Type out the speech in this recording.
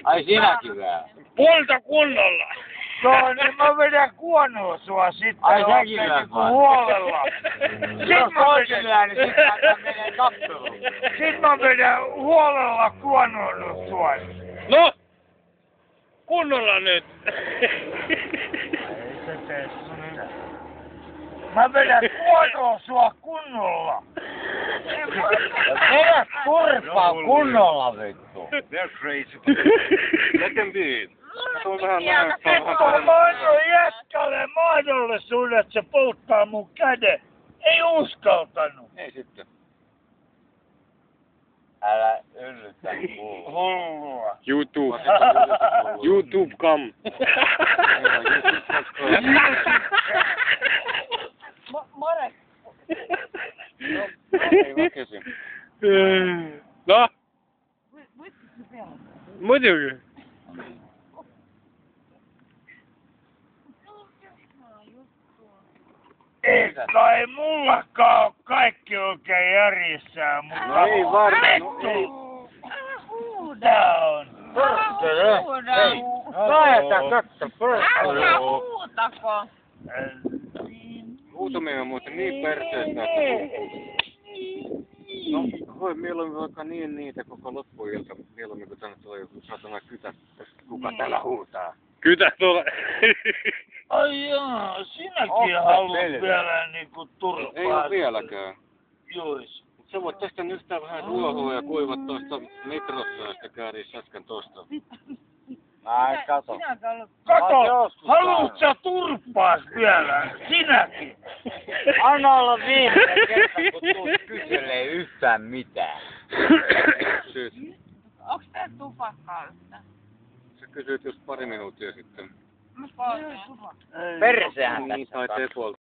Ai sinäkin vielä. Polta kunnolla. No niin mä vedän kuonoa sua sitten Ai säkin oikein lyöt niinku vai? huolella. Jos toisin lyö, niin sitten menee tappeluun. Sit mä vedän huolella kuonoa nyt sua. No! Kunnolla nyt! Ei se tee sitä. Mä vedän kuonoa sua kunnolla. Vedä turpaa kunnolla vittu. They're crazy. Let them be. Kato vähän Mä annoin jätkälle mahdollisuuden, että se polttaa mun käden. Ei uskaltanut. Ei sitten. Älä yllytä kuulua. Hullua. YouTube. YouTube come. Marek. Ei väkisin. No, Voitko se pelata? muidugi. Ei kai mullakaan oo kaikki oikein järjissään, mutta No ei varmaan. vittu, Älä huuda. tää on. Pörttele. Huuda. Hei, laita katto Älä pörttele. huutako. Huutaminen on muuten niin perseestä, että no, voi mieluummin vaikka niin niitä koko loppuilta, mieluummin kun tänne tulee joku satana kytä, kuka täällä huutaa. Kytä tuolla. Ai jaa, sinäkin Ottaa haluat selvä. vielä niinku turpaa. Ei oo vieläkään. Jois. Mut sä voit tästä nystää vähän ruohoa ja kuivat tosta mikrossa ja sitten käärii sätkän tosta. Ai kato. Sinäkö ollut? Oot Kato, joskus haluut sä turpaas vielä? Sinäkin. Anna olla viimeinen kerta, kun tuut kyselee yhtään mitään. Kysyit, Onks tää tupakkaa yhtään? sä kysyit just pari minuuttia sitten. Mä poltan. Persehän Niin, tässä tai on. Tepolta.